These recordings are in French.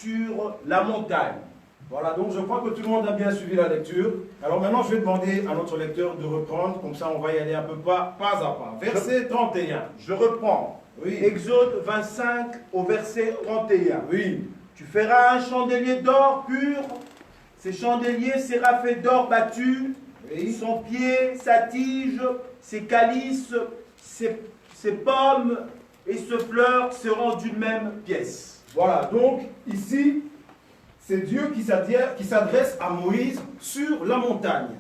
sur la montagne. Voilà, donc je crois que tout le monde a bien suivi la lecture. Alors maintenant, je vais demander à notre lecteur de reprendre, comme ça on va y aller un peu pas à pas. Verset 31. Je reprends. Oui. Exode 25 au verset 31. Oui. Tu feras un chandelier d'or pur. Ces chandeliers sera fait d'or battu. Oui. Son pied, sa tige, ses calices, ses pommes et ses fleurs seront d'une même pièce. Voilà, donc ici, c'est Dieu qui s'adresse à Moïse sur la montagne.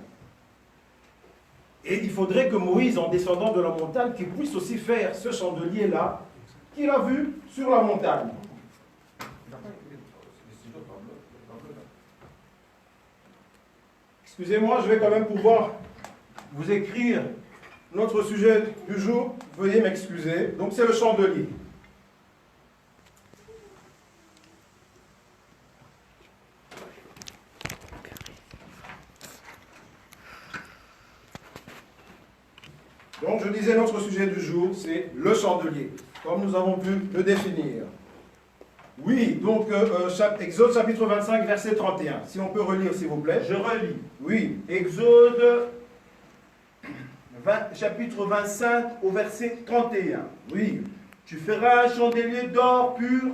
Et il faudrait que Moïse, en descendant de la montagne, qu'il puisse aussi faire ce chandelier-là qu'il a vu sur la montagne. Excusez-moi, je vais quand même pouvoir vous écrire notre sujet du jour. Veuillez m'excuser. Donc c'est le chandelier. Donc je disais, notre sujet du jour, c'est le chandelier, comme nous avons pu le définir. Oui, donc Exode chapitre 25, verset 31. Si on peut relire, s'il vous plaît. Je relis. Oui. Exode chapitre 25 au verset 31. Oui. Tu feras un chandelier d'or pur.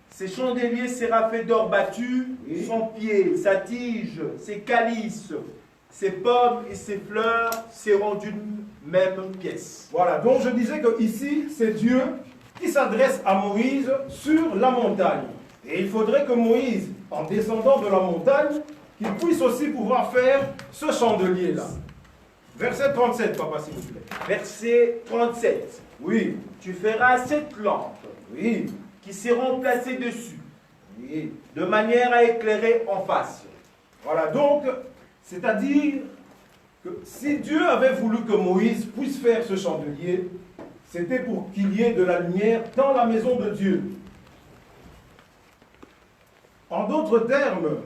Ces chandeliers sera fait d'or battu. Oui. Son pied, sa tige, ses calices, ses pommes et ses fleurs seront d'une même pièce. Voilà, donc je disais que ici, c'est Dieu qui s'adresse à Moïse sur la montagne. Et il faudrait que Moïse, en descendant de la montagne, qu'il puisse aussi pouvoir faire ce chandelier-là. Verset 37, papa, s'il vous plaît. Verset 37. Oui. Tu feras 7 lampes, Oui. qui seront placées dessus, Oui. de manière à éclairer en face. Voilà, donc, c'est-à-dire que si Dieu avait voulu que Moïse puisse faire ce chandelier, c'était pour qu'il y ait de la lumière dans la maison de Dieu. En d'autres termes,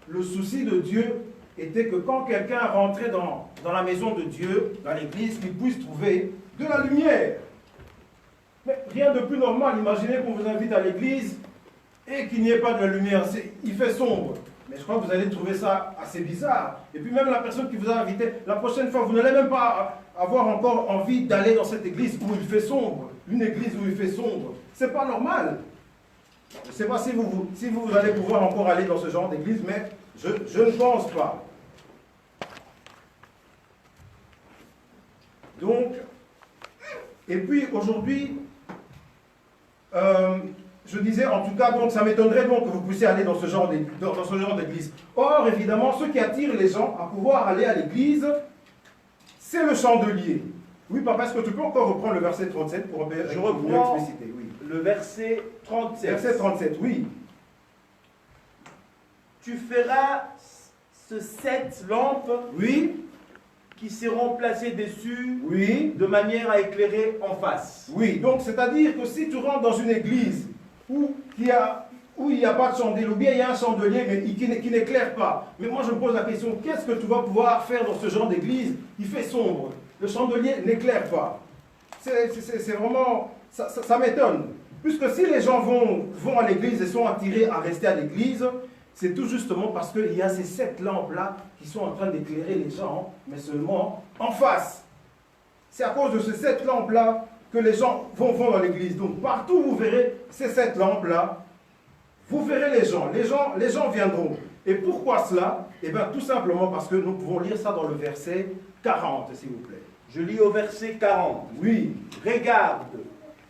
le souci de Dieu était que quand quelqu'un rentrait dans la maison de Dieu, dans l'église, qu'il puisse trouver de la lumière. Mais rien de plus normal, imaginez qu'on vous invite à l'église et qu'il n'y ait pas de la lumière, il fait sombre. Mais je crois que vous allez trouver ça assez bizarre. Et puis même la personne qui vous a invité, la prochaine fois, vous n'allez même pas avoir encore envie d'aller dans cette église où il fait sombre. Une église où il fait sombre. C'est pas normal. Je ne sais pas si vous allez pouvoir encore aller dans ce genre d'église, mais je ne pense pas. Donc, et puis aujourd'hui, je disais, en tout cas, donc ça m'étonnerait donc que vous puissiez aller dans ce genre d'église. Or, évidemment, ce qui attire les gens à pouvoir aller à l'église, c'est le chandelier. Oui, papa, est-ce que tu peux encore reprendre le verset 37 pour mieux expliciter? Oui. Le verset 37. Verset 37, oui. Tu feras ces 7 lampes, Oui. qui seront placées dessus, Oui. de manière à éclairer en face. Oui, donc c'est-à-dire que si tu rentres dans une église où il n'y a pas de chandelier, ou bien il y a un chandelier mais qui n'éclaire pas, mais moi je me pose la question, qu'est-ce que tu vas pouvoir faire dans ce genre d'église? Il fait sombre, le chandelier n'éclaire pas. C'est vraiment, ça m'étonne. Puisque si les gens vont à l'église et sont attirés à rester à l'église, c'est tout justement parce qu'il y a ces 7 lampes-là qui sont en train d'éclairer les gens, mais seulement en face. C'est à cause de ces 7 lampes-là que les gens vont dans l'église. Donc partout où vous verrez ces 7 lampes-là, vous verrez les gens. Les gens viendront. Et pourquoi cela? Eh bien tout simplement parce que nous pouvons lire ça dans le verset 40, s'il vous plaît. Je lis au verset 40. Oui. Regarde,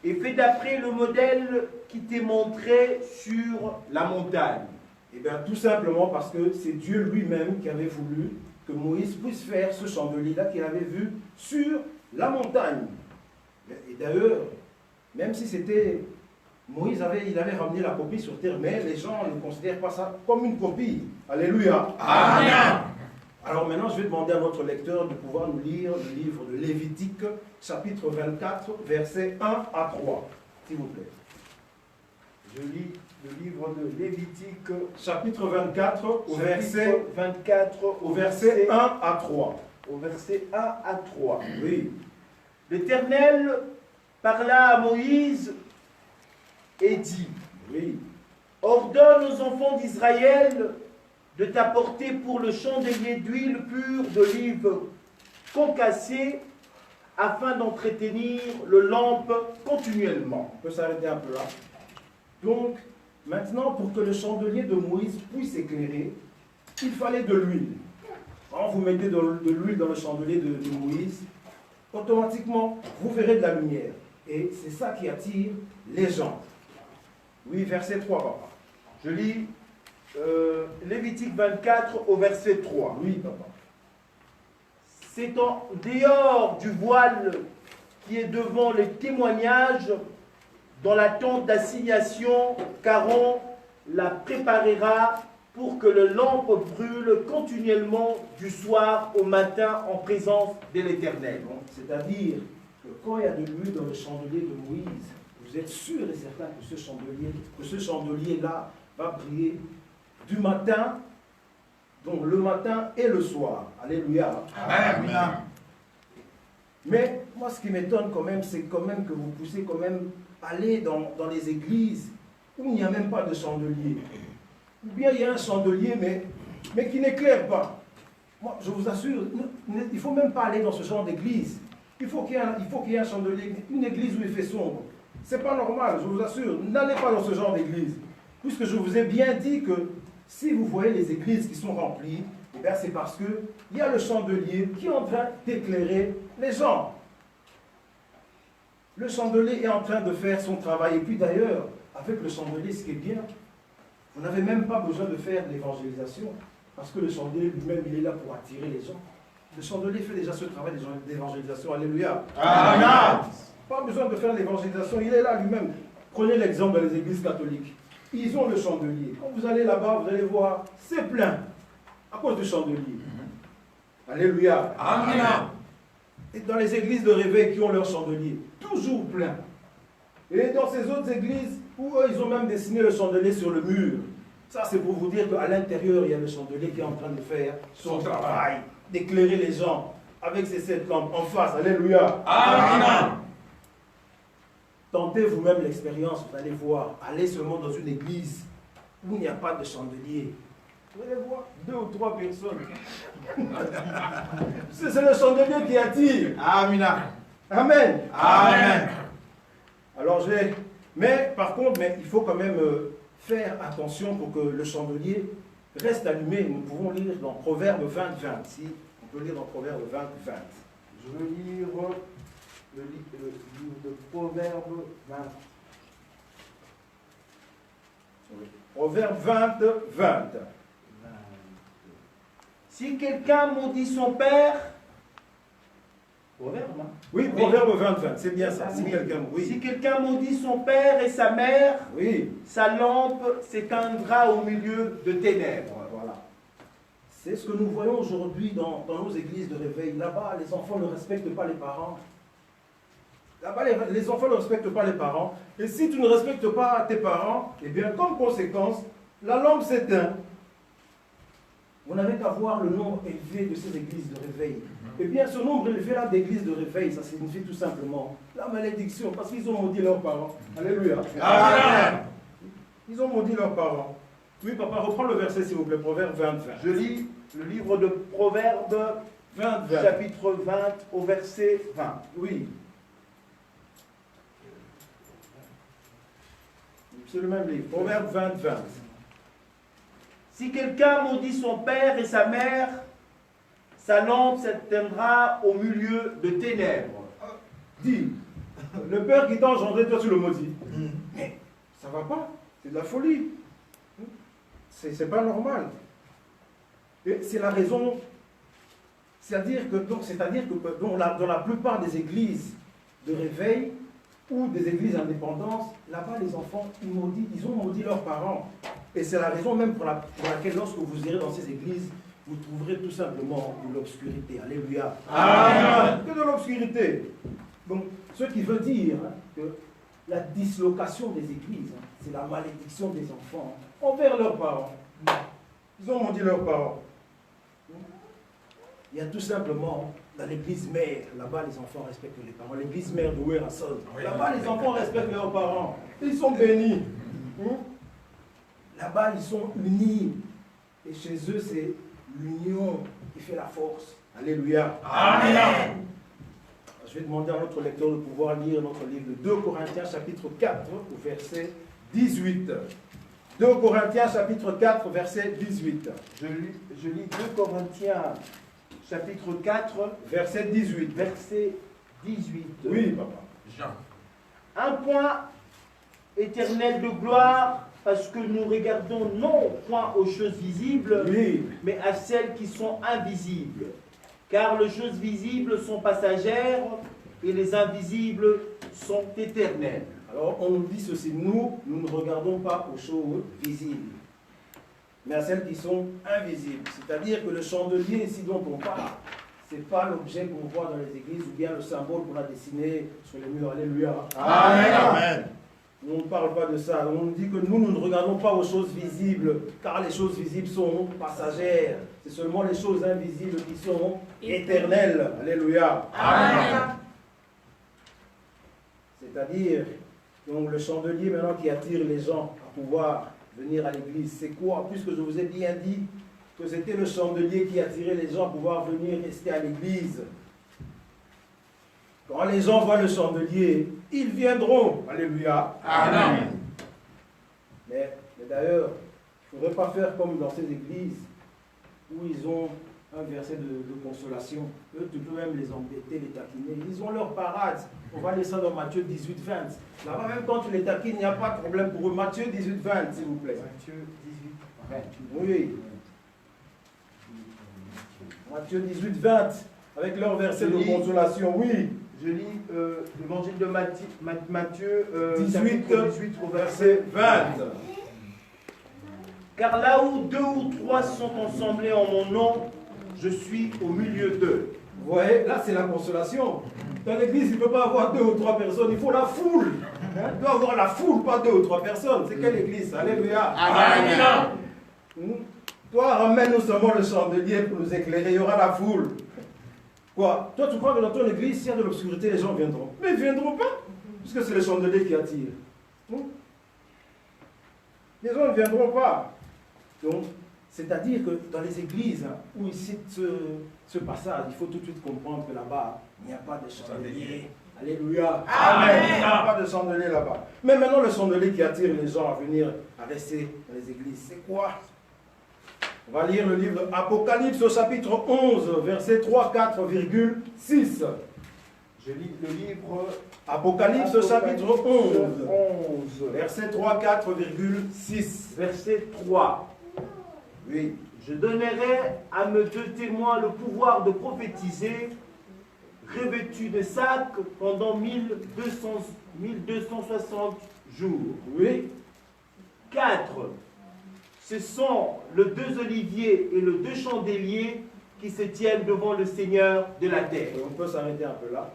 et fais d'après le modèle qui t'est montré sur la montagne. Eh bien tout simplement parce que c'est Dieu lui-même qui avait voulu que Moïse puisse faire ce chandelier-là qu'il avait vu sur la montagne. Et d'ailleurs, même si c'était Moïse, il avait ramené la copie sur terre, mais les gens ne considèrent pas ça comme une copie. Alléluia. Amen. Alors maintenant, je vais demander à notre lecteur de pouvoir nous lire le livre de Lévitique, chapitre 24, versets 1 à 3. S'il vous plaît. Je lis le livre de Lévitique, chapitre 24, au verset 24, au verset 1 à 3. Au verset 1 à 3. Oui. L'Éternel parla à Moïse et dit, Oui. ordonne aux enfants d'Israël de t'apporter pour le chandelier d'huile pure d'olive concassée afin d'entretenir le lampe continuellement. On peut s'arrêter un peu là. Donc, maintenant, pour que le chandelier de Moïse puisse éclairer, il fallait de l'huile. Quand vous mettez de l'huile dans le chandelier de Moïse, automatiquement, vous verrez de la lumière. Et c'est ça qui attire les gens. Oui, verset 3, papa. Je lis Lévitique 24 au verset 3. Oui, papa. C'est en dehors du voile qui est devant les témoignages, dans la tente d'assignation, qu'Aaron la préparera pour que le lampe brûle continuellement du soir au matin en présence de l'Éternel. C'est-à-dire que quand il y a de l'huile dans le chandelier de Moïse, vous êtes sûr et certain que ce chandelier-là va briller du matin, donc le matin et le soir. Alléluia. Amen. Mais moi, ce qui m'étonne quand même, c'est quand même que vous poussez quand même aller dans les églises où il n'y a même pas de chandelier. Ou bien il y a un chandelier, mais qui n'éclaire pas. Moi, je vous assure, il ne faut même pas aller dans ce genre d'église. Il faut qu'il y ait un chandelier, une église où il fait sombre. Ce n'est pas normal, je vous assure. N'allez pas dans ce genre d'église. Puisque je vous ai bien dit que si vous voyez les églises qui sont remplies, eh c'est parce qu'il y a le chandelier qui est en train d'éclairer les gens. Le chandelier est en train de faire son travail. Et puis d'ailleurs, avec le chandelier, ce qui est bien, vous n'avez même pas besoin de faire de l'évangélisation. Parce que le chandelier lui-même, il est là pour attirer les gens. Le chandelier fait déjà ce travail d'évangélisation. Alléluia. Amen. Pas besoin de faire l'évangélisation, il est là lui-même. Prenez l'exemple dans les églises catholiques. Ils ont le chandelier. Quand vous allez là-bas, vous allez voir, c'est plein. À cause du chandelier. Alléluia. Amen. Et dans les églises de réveil qui ont leur chandelier, toujours plein. Et dans ces autres églises où eux, ils ont même dessiné le chandelier sur le mur. Ça, c'est pour vous dire qu'à l'intérieur, il y a le chandelier qui est en train de faire son travail, d'éclairer les gens avec ces 7 lampes en face. Alléluia. Amen. Tentez vous-même l'expérience, vous allez voir. Allez seulement dans une église où il n'y a pas de chandelier. Vous allez voir 2 ou 3 personnes. C'est le chandelier qui attire. Amen. Amen. Amen. Alors mais par contre, il faut quand même faire attention pour que le chandelier reste allumé. Nous pouvons lire dans Proverbe 20, 20. Si on peut lire dans Proverbe 20, 20. Je veux lire le livre de Proverbe 20. Proverbe 20, 20. Si quelqu'un maudit son père, Proverbe, hein? Oui, Proverbe 20, 20. C'est bien ça. Si Oui. Si oui. quelqu'un maudit son père et sa mère, Oui. sa lampe s'éteindra au milieu de ténèbres. Voilà. C'est ce que nous voyons aujourd'hui dans nos églises de réveil. Là-bas, les enfants ne respectent pas les parents. Là-bas, les enfants ne respectent pas les parents. Et si tu ne respectes pas tes parents, eh bien, comme conséquence, la lampe s'éteint. Vous n'avez qu'à voir le nombre élevé de ces églises de réveil. Eh bien, ce nombre élevé-là d'églises de réveil, ça signifie tout simplement la malédiction, parce qu'ils ont maudit leurs parents. Alléluia. Amen. Ils ont maudit leurs parents. Oui, papa, reprends le verset, s'il vous plaît, Proverbe 20, 20. Je lis le livre de Proverbes, 20, 20. chapitre 20, au verset 20. Oui. C'est le même livre. Proverbe 20, 20. Si quelqu'un maudit son père et sa mère, sa lampe s'éteindra au milieu de ténèbres. Dis, le père qui t'a engendré, toi tu le maudis. Mais ça va pas, c'est de la folie. C'est pas normal. Et c'est la raison, c'est-à-dire que dans la plupart des églises de réveil ou des églises indépendantes, là-bas les enfants, ils ont maudit leurs parents. Et c'est la raison même pour laquelle lorsque vous irez dans ces églises, vous trouverez tout simplement de l'obscurité. Alléluia. Amen. Que de l'obscurité. Donc, ce qui veut dire que la dislocation des églises, c'est la malédiction des enfants envers leurs parents. Ils ont maudit leurs parents. Il y a tout simplement, dans l'église mère, là-bas les enfants respectent les parents. L'église mère de Ouerasol, là-bas les enfants respectent leurs parents. Ils sont bénis. Là-bas, ils sont unis. Et chez eux, c'est l'union qui fait la force. Alléluia. Amen. Je vais demander à notre lecteur de pouvoir lire notre livre de 2 Corinthiens chapitre 4 au verset 18. 2 Corinthiens chapitre 4 verset 18. Je lis 2 Corinthiens chapitre 4, Verset 18. verset 18. Oui, papa. Jean. Un point éternel de gloire, parce que nous regardons non point aux choses visibles, Oui. mais à celles qui sont invisibles. Car les choses visibles sont passagères et les invisibles sont éternelles. Alors, on nous dit ceci, nous ne regardons pas aux choses visibles, mais à celles qui sont invisibles. C'est-à-dire que le chandelier ici dont on parle, ce n'est pas l'objet qu'on voit dans les églises ou bien le symbole qu'on a dessiné sur les murs. Alléluia. Amen. On ne parle pas de ça. On nous dit que nous ne regardons pas aux choses visibles, car les choses visibles sont passagères. C'est seulement les choses invisibles qui sont éternelles. Alléluia. Amen. C'est-à-dire, donc le chandelier maintenant qui attire les gens à pouvoir venir à l'église, c'est quoi? Puisque je vous ai bien dit que c'était le chandelier qui attirait les gens à pouvoir venir rester à l'église. Quand les gens voient le chandelier, ils viendront. Alléluia. Amen. Mais d'ailleurs, il ne faudrait pas faire comme dans ces églises où ils ont un verset de consolation. Eux, tu peux même les embêter, les taquiner. Ils ont leur parade. On va lire ça dans Matthieu 18, 20. Là-bas, même quand tu les taquines, il n'y a pas de problème pour eux. Matthieu 18, 20, s'il vous plaît. Matthieu 18, 20. Oui. Matthieu 18, 20. Avec leur verset de consolation. Oui. Je lis l'évangile de Matthieu 18, chapitre 18 au verset 20. Car là où 2 ou 3 sont ensemblés en mon nom, je suis au milieu d'eux. Vous voyez, là c'est la consolation. Dans l'église, il ne peut pas avoir 2 ou 3 personnes, il faut la foule. Hein? Il doit avoir la foule, pas 2 ou 3 personnes. C'est quelle église? Alléluia. Amen. Toi, ramène-nous seulement le chandelier pour nous éclairer, il y aura la foule. Quoi? Toi, tu crois que dans ton église, s'il y a de l'obscurité, les gens viendront? Mais ils ne viendront pas, puisque c'est le chandelier qui attire. Les gens ne viendront pas. Donc, c'est-à-dire que dans les églises où ils citent ce passage, il faut tout de suite comprendre que là-bas, il n'y a pas de chandelier. Alléluia. Amen. Il n'y a pas de chandelier là-bas. Mais maintenant, le chandelier qui attire les gens à venir, à rester dans les églises, c'est quoi? On va lire le livre Apocalypse au chapitre 11, verset 3, 4,6. Je lis le livre Apocalypse au chapitre 11, 11, verset 3, 4,6. verset 3. Oui. Je donnerai à mes 2 témoins le pouvoir de prophétiser, revêtus de sacs pendant 1260 jours. Oui. 4. Ce sont le 2 oliviers et le 2 chandeliers qui se tiennent devant le Seigneur de la terre. On peut s'arrêter un peu là.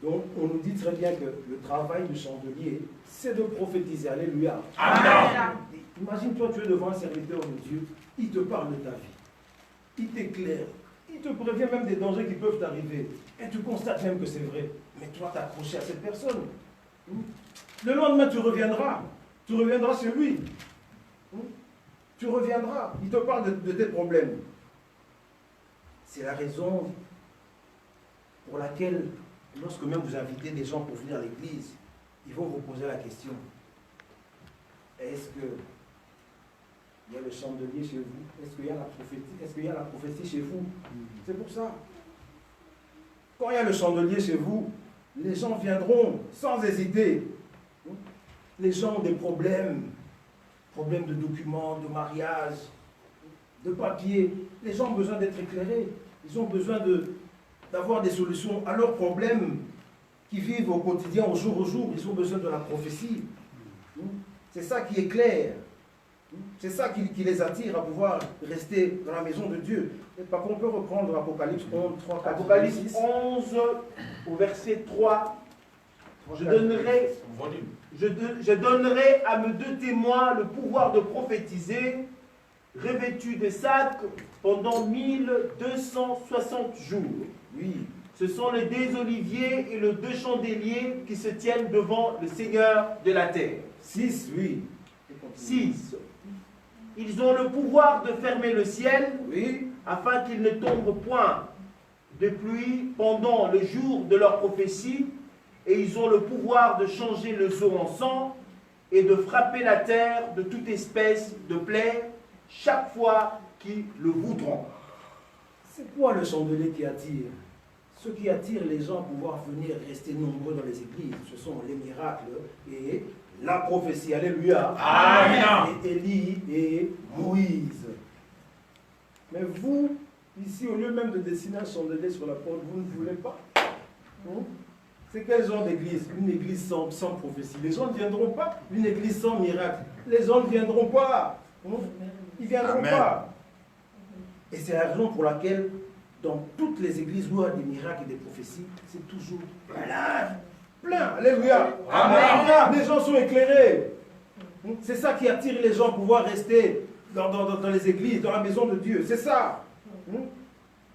Donc, on nous dit très bien que le travail du chandelier, c'est de prophétiser. Alléluia. Amen. Imagine-toi, tu es devant un serviteur de Dieu, il te parle de ta vie, il t'éclaire, il te prévient même des dangers qui peuvent t'arriver, et tu constates même que c'est vrai. Mais toi, t'es accroché à cette personne. Le lendemain, tu reviendras chez lui. Tu reviendras, il te parle de tes problèmes. C'est la raison pour laquelle, lorsque même vous invitez des gens pour venir à l'église, ils vont vous poser la question. Est-ce que il y a le chandelier chez vous? Est-ce qu'il y a la prophétie? Est-ce qu'il y a la prophétie chez vous? C'est pour ça. Quand il y a le chandelier chez vous, les gens viendront sans hésiter. Les gens ont des problèmes de documents, de mariage, de papiers. Les gens ont besoin d'être éclairés. Ils ont besoin d'avoir des solutions à leurs problèmes qui vivent au quotidien, au jour. Ils ont besoin de la prophétie. C'est ça qui est clair. C'est ça qui les attire à pouvoir rester dans la maison de Dieu. Et par contre, on peut reprendre Apocalypse 11, 3, 4, Apocalypse 6. 11, au verset 3. Je donnerai à mes 2 témoins le pouvoir de prophétiser, revêtus de sacs pendant 1260 jours. Oui. Ce sont les 2 oliviers et le 2 chandeliers qui se tiennent devant le Seigneur de la terre. 6, oui. 6. Ils ont le pouvoir de fermer le ciel Oui. afin qu'il ne tombe point de pluie pendant le jour de leur prophétie, et ils ont le pouvoir de changer le eau en sang et de frapper la terre de toute espèce de plaie chaque fois qu'ils le voudront. C'est quoi le chandelier qui attire? Ce qui attire les gens à pouvoir venir rester nombreux dans les églises, ce sont les miracles et la prophétie. Alléluia. Amen. Et Élie et Moïse. Mais vous, ici, au lieu même de dessiner un chandelier sur la porte, vous ne voulez pas? C'est quel genre d'église? Une église sans prophétie. Les gens ne viendront pas. Une église sans miracle. Les gens ne viendront pas. Ils ne viendront Amen. pas. Et c'est la raison pour laquelle, dans toutes les églises où il y a des miracles et des prophéties, c'est toujours plein. Plein. Alléluia. Amen. Les gens sont éclairés. C'est ça qui attire les gens à pouvoir rester dans les églises, dans la maison de Dieu. C'est ça.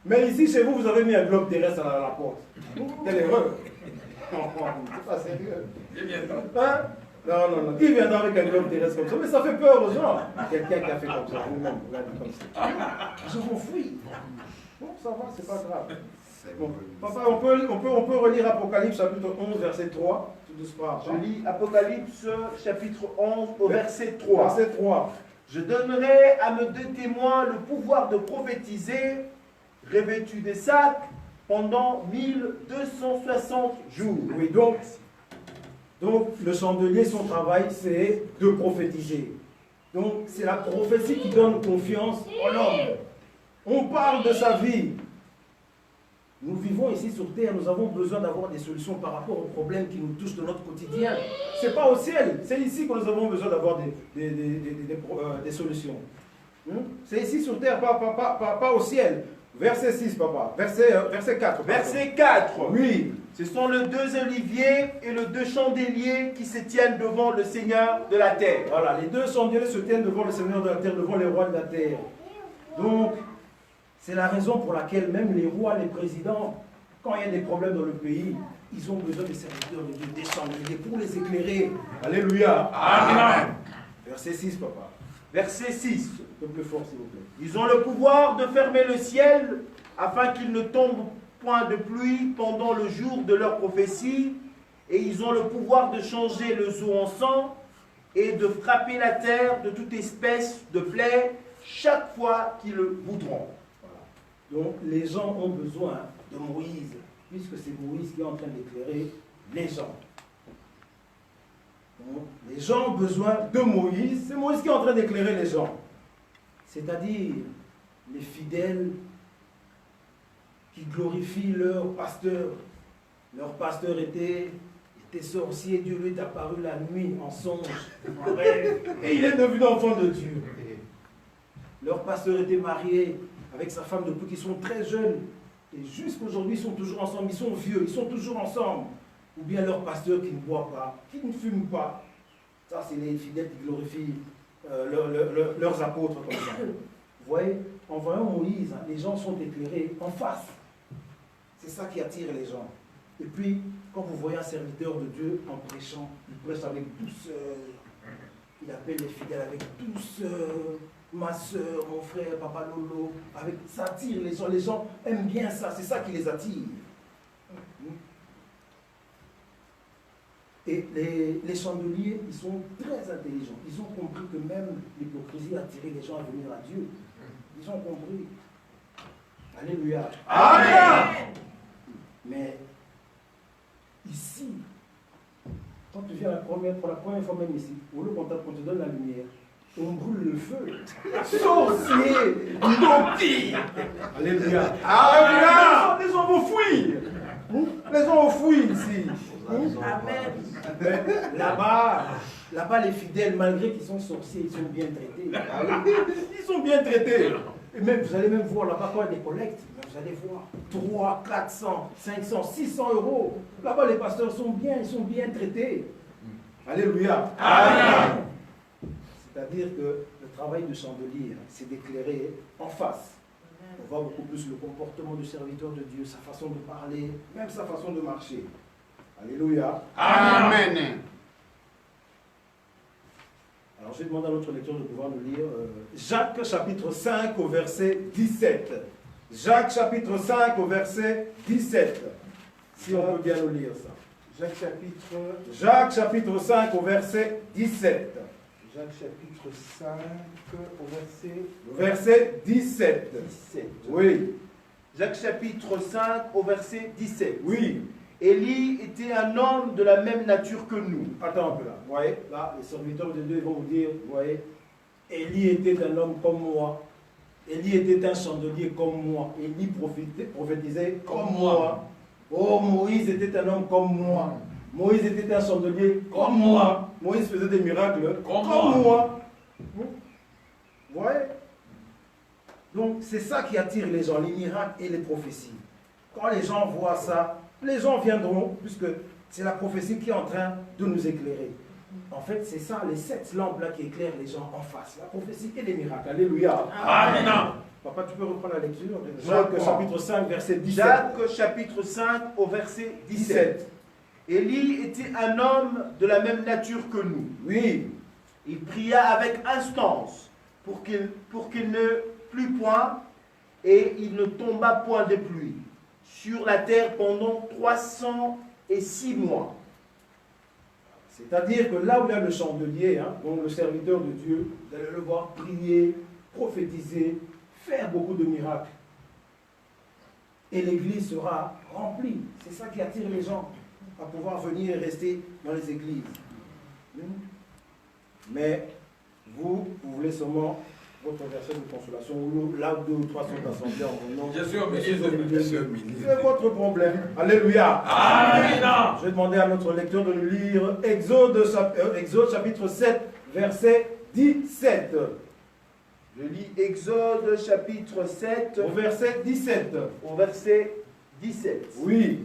Mais ici, chez vous, vous avez mis un globe terrestre à la porte. Quel erreur. C'est pas sérieux. Hein? Non. Qui viendra avec un globe terrestre comme ça? Mais ça fait peur aux gens. Quelqu'un qui a fait comme ça. Vous-même, regardez comme ça. Je m'enfuis. Bon, ça va, c'est pas grave. Bon. Papa, on peut relire Apocalypse chapitre 11, verset 3. Tout doucement. Je lis Apocalypse chapitre 11 au verset 3. Verset 3. Je donnerai à mes deux témoins le pouvoir de prophétiser, revêtus des sacs, pendant 1260 jours. Oui, donc le chandelier, son travail, c'est de prophétiser. Donc, c'est la prophétie qui donne confiance en l'homme. On parle de sa vie. Nous vivons ici sur terre, nous avons besoin d'avoir des solutions par rapport aux problèmes qui nous touchent de notre quotidien. Ce n'est pas au ciel, c'est ici que nous avons besoin d'avoir des solutions. C'est ici sur terre, pas au ciel. Verset 6, papa. Verset 4. Verset 4. Oui. Ce sont les deux oliviers et les deux chandeliers qui se tiennent devant le Seigneur de la terre. Voilà, les deux chandeliers se tiennent devant le Seigneur de la terre, devant les rois de la terre. Donc, c'est la raison pour laquelle même les rois, les présidents, quand il y a des problèmes dans le pays, ils ont besoin des serviteurs de Dieu, des chandeliers pour les éclairer. Alléluia. Amen. Verset 6, papa. Verset 6. Un peu plus fort, s'il vous plaît. Ils ont le pouvoir de fermer le ciel afin qu'il ne tombe point de pluie pendant le jour de leur prophétie, et ils ont le pouvoir de changer le eau en sang et de frapper la terre de toute espèce de plaie chaque fois qu'ils le voudront. Voilà. Donc les gens ont besoin de Moïse, puisque c'est Moïse qui est en train d'éclairer les gens. Donc, les gens ont besoin de Moïse, c'est Moïse qui est en train d'éclairer les gens. C'est-à-dire les fidèles qui glorifient leur pasteur. Leur pasteur était sorcier, Dieu lui est apparu la nuit en songe, en rêve, et il est devenu enfant de Dieu. Leur pasteur était marié avec sa femme depuis qu'ils sont très jeunes, et jusqu'aujourd'hui ils sont toujours ensemble, ils sont vieux, ils sont toujours ensemble. Ou bien leur pasteur qui ne boit pas, qui ne fume pas. Ça, c'est les fidèles qui glorifient leurs apôtres comme ça. Vous voyez, en voyant Moïse, les gens sont éclairés en face. C'est ça qui attire les gens. Et puis, quand vous voyez un serviteur de Dieu en prêchant, il prêche avec douceur. Il appelle les fidèles avec douceur. Ma soeur, mon frère, papa Lolo. Ça attire les gens. Les gens aiment bien ça. C'est ça qui les attire. Et les chandeliers, ils sont très intelligents. Ils ont compris que même l'hypocrisie attirait les gens à venir à Dieu. Ils ont compris. Alléluia. Amen. Mais ici, quand tu viens pour la première fois même ici, au lieu qu'on te donne la lumière, on brûle le feu. Sorcier, menti. Alléluia. Alléluia. Les gens vont fuir. Les gens vont fuir ici. Amen. Là-bas, les fidèles, malgré qu'ils sont sorciers, ils sont bien traités. Ils sont bien traités. Et même, vous allez même voir là-bas quand il y a des collectes, vous allez voir 300, 400, 500, 600 euros. Là-bas, les pasteurs sont bien, ils sont bien traités. Alléluia. Amen. C'est-à-dire que le travail de chandelier, c'est d'éclairer en face. On voit beaucoup plus le comportement du serviteur de Dieu, sa façon de parler, même sa façon de marcher. Alléluia. Amen. Alors je vais demander à notre lecteur de pouvoir nous lire Jacques chapitre 5 au verset 17. Jacques chapitre 5 au verset 17. Si on peut bien nous lire ça. Jacques chapitre 5 au verset 17. Jacques chapitre 5 au Verset 17. 17. Oui. Jacques chapitre 5 au verset 17. Oui. Élie était un homme de la même nature que nous. Attends un peu là. Vous voyez, là, les serviteurs de Dieu ils vont vous dire, vous voyez, Élie était un homme comme moi. Élie était un chandelier comme moi. Élie prophétisait comme moi. Oh, Moïse était un homme comme moi. Moïse était un chandelier comme moi. Moïse faisait des miracles comme moi. Vous voyez? Donc, c'est ça qui attire les gens, les miracles et les prophéties. Quand les gens voient ça, les gens viendront, puisque c'est la prophétie qui est en train de nous éclairer. En fait, c'est ça, les 7 lampes-là qui éclairent les gens en face. La prophétie et les miracles. Alléluia. Amen. Papa, tu peux reprendre la lecture. Jacques chapitre 5, verset 17. Jacques chapitre 5 au verset 17. Élie était un homme de la même nature que nous. Oui. Il pria avec instance pour qu'il ne plût point, et il ne tomba point de pluie sur la terre pendant 306 mois. C'est-à-dire que là où il y a le chandelier, donc le serviteur de Dieu, vous allez le voir prier, prophétiser, faire beaucoup de miracles. Et l'église sera remplie. C'est ça qui attire les gens à pouvoir venir et rester dans les églises. Mais vous voulez seulement votre verset de consolation, ou là où 2 ou 3 sont assemblés en mon nom. C'est votre problème. Alléluia. Amen. Je vais demander à notre lecteur de nous lire Exode chapitre 7, verset 17. Je lis Exode chapitre 7 Au verset 17. au verset 17. Oui.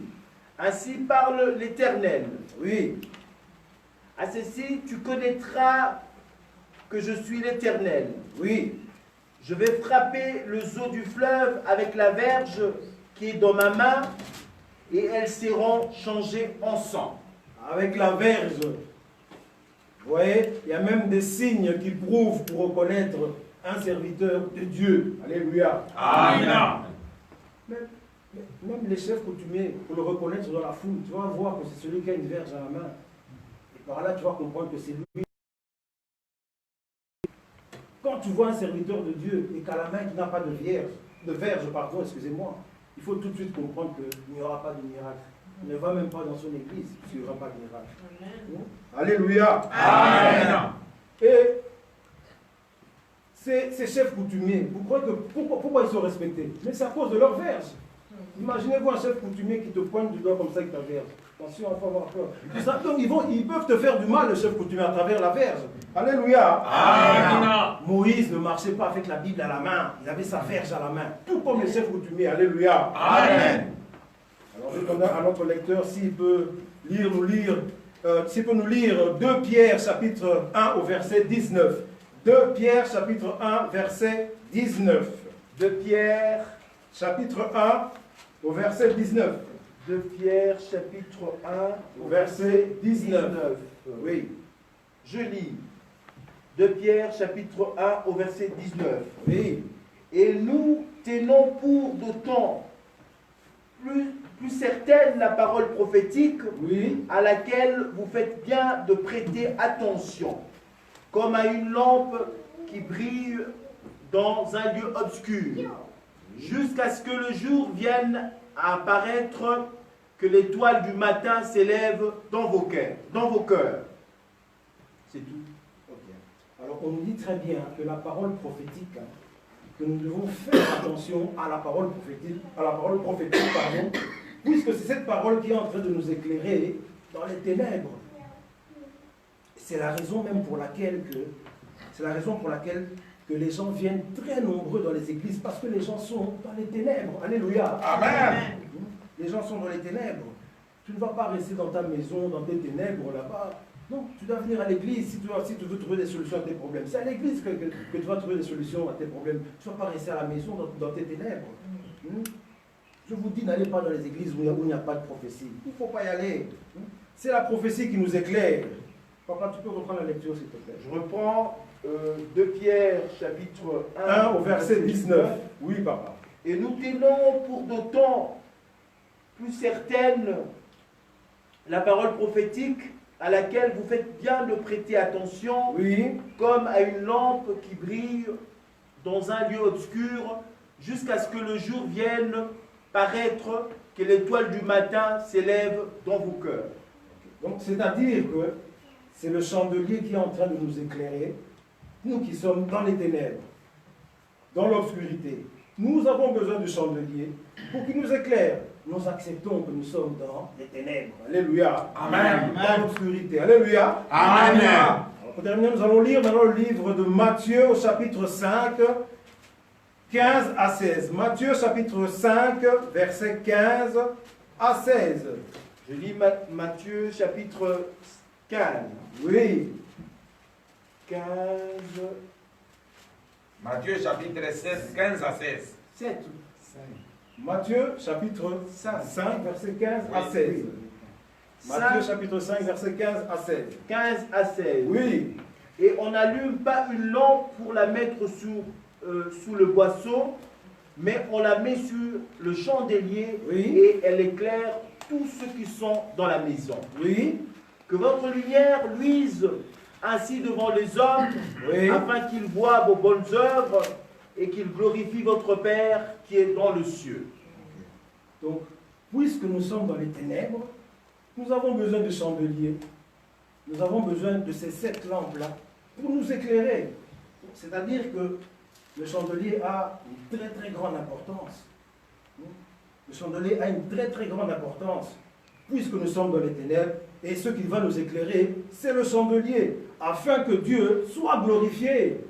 Ainsi parle l'Éternel. Oui. À ceci, tu connaîtras que je suis l'Éternel. Oui. Je vais frapper le zoo du fleuve avec la verge qui est dans ma main, et elles seront changées en sang. Avec la verge. Vous voyez, il y a même des signes qui prouvent pour reconnaître un serviteur de Dieu. Alléluia. Amen. Même les chefs coutumiers, pour le reconnaître dans la foule, tu vas voir que c'est celui qui a une verge à la main. Et par là, tu vas comprendre que c'est lui. Quand tu vois un serviteur de Dieu et qu'à la main, il n'a pas de verge, pardon, excusez-moi, il faut tout de suite comprendre qu'il n'y aura pas de miracle. Ne va même pas dans son église, il n'y aura pas de miracle. Alléluia. Amen. Et ces chefs coutumiers, vous croyez que pourquoi ils sont respectés? Mais c'est à cause de leur verge. Imaginez-vous un chef coutumier qui te pointe du doigt comme ça avec ta verge. Attention, il faut avoir peur. Donc ils peuvent te faire du mal, le chef coutumier, à travers la verge. Alléluia. Amen. Moïse ne marchait pas avec la Bible à la main, il avait sa verge à la main, tout comme les chefs coutumiers. Alléluia. Amen. Alors je demande à notre lecteur s'il peut s'il peut nous lire 2 Pierre chapitre 1 au verset 19. 2 Pierre chapitre 1 verset 19. 2 Pierre Chapitre 1 au verset 19. 2 Pierre chapitre 1 Au verset 19. Oui. Je lis 2 Pierre chapitre 1 au verset 19. Oui. Et nous tenons pour d'autant plus certaine la parole prophétique, Oui. à laquelle vous faites bien de prêter attention, comme à une lampe qui brille dans un lieu obscur, jusqu'à ce que le jour vienne à apparaître, que l'étoile du matin s'élève dans vos cœurs. C'est tout. Ok. Alors on nous dit très bien que la parole prophétique, que nous devons faire attention à la parole prophétique, pardon, puisque c'est cette parole qui est en train de nous éclairer dans les ténèbres. C'est la raison même pour laquelle que les gens viennent très nombreux dans les églises, parce que les gens sont dans les ténèbres. Alléluia. Amen. Les gens sont dans les ténèbres. Tu ne vas pas rester dans ta maison, dans tes ténèbres là-bas. Non, tu dois venir à l'église si tu veux trouver des solutions à tes problèmes. C'est à l'église que tu vas trouver des solutions à tes problèmes. Tu ne vas pas rester à la maison dans tes ténèbres. Je vous dis, n'allez pas dans les églises où il n'y a pas de prophétie. Il ne faut pas y aller. C'est la prophétie qui nous éclaire. Papa, tu peux reprendre la lecture, s'il te plaît. Je reprends 2 Pierre, chapitre 1 au verset 19. Oui, papa. Et nous tenons pour d'autant plus certaine la parole prophétique à laquelle vous faites bien de prêter attention, Oui. comme à une lampe qui brille dans un lieu obscur, jusqu'à ce que le jour vienne paraître, que l'étoile du matin s'élève dans vos cœurs. Donc, c'est-à-dire que c'est le chandelier qui est en train de nous éclairer, nous qui sommes dans les ténèbres, dans l'obscurité. Nous avons besoin du chandelier pour qu'il nous éclaire. Nous acceptons que nous sommes dans les ténèbres. Alléluia. Amen. Dans l'obscurité. Alléluia. Amen. Alors, pour terminer, nous allons lire maintenant le livre de Matthieu au chapitre 5, 15 à 16. Matthieu chapitre 5, versets 15 à 16. Je lis Matthieu chapitre 15. Oui. 15, Matthieu chapitre 16, 15 à 16. 7. Matthieu chapitre 5, verset 15 à 16. Matthieu chapitre 5, verset 15 à 16. 15 à 16. Oui. Et on n'allume pas une lampe pour la mettre sous le boisseau, mais on la met sur le chandelier Oui. et elle éclaire tous ceux qui sont dans la maison. Oui. Que votre lumière luise ainsi devant les hommes, Oui. afin qu'ils voient vos bonnes œuvres et qu'ils glorifient votre Père qui est dans le ciel. Donc, puisque nous sommes dans les ténèbres, nous avons besoin de chandeliers. Nous avons besoin de ces 7 lampes-là pour nous éclairer. C'est-à-dire que le chandelier a une très très grande importance. Le chandelier a une très très grande importance, puisque nous sommes dans les ténèbres, et ce qui va nous éclairer, c'est le chandelier, afin que Dieu soit glorifié.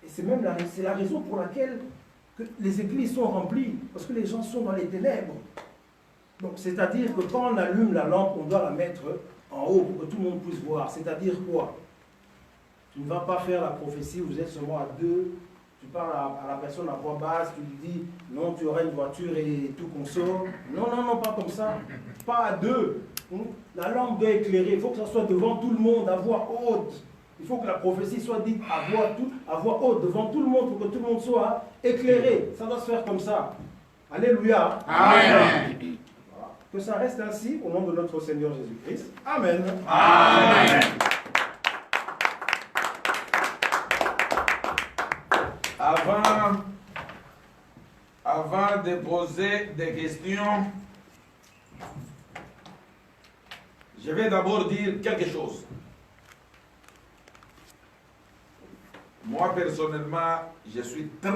Et c'est même la raison pour laquelle que les églises sont remplies, parce que les gens sont dans les ténèbres. Donc, c'est-à-dire que quand on allume la lampe, on doit la mettre en haut pour que tout le monde puisse voir. C'est-à-dire quoi? Tu ne vas pas faire la prophétie, vous êtes seulement à 2, tu parles à la personne à voix basse, tu lui dis non, tu auras une voiture et tout consort. Non, non, non, pas comme ça. Pas à 2. La lampe doit éclairer, il faut que ça soit devant tout le monde, à voix haute. Il faut que la prophétie soit dite à voix haute, devant tout le monde, pour que tout le monde soit éclairé. Ça doit se faire comme ça. Alléluia. Amen. Voilà. Que ça reste ainsi au nom de notre Seigneur Jésus-Christ. Amen. Amen. Avant de poser des questions, je vais d'abord dire quelque chose. Moi, personnellement, je suis très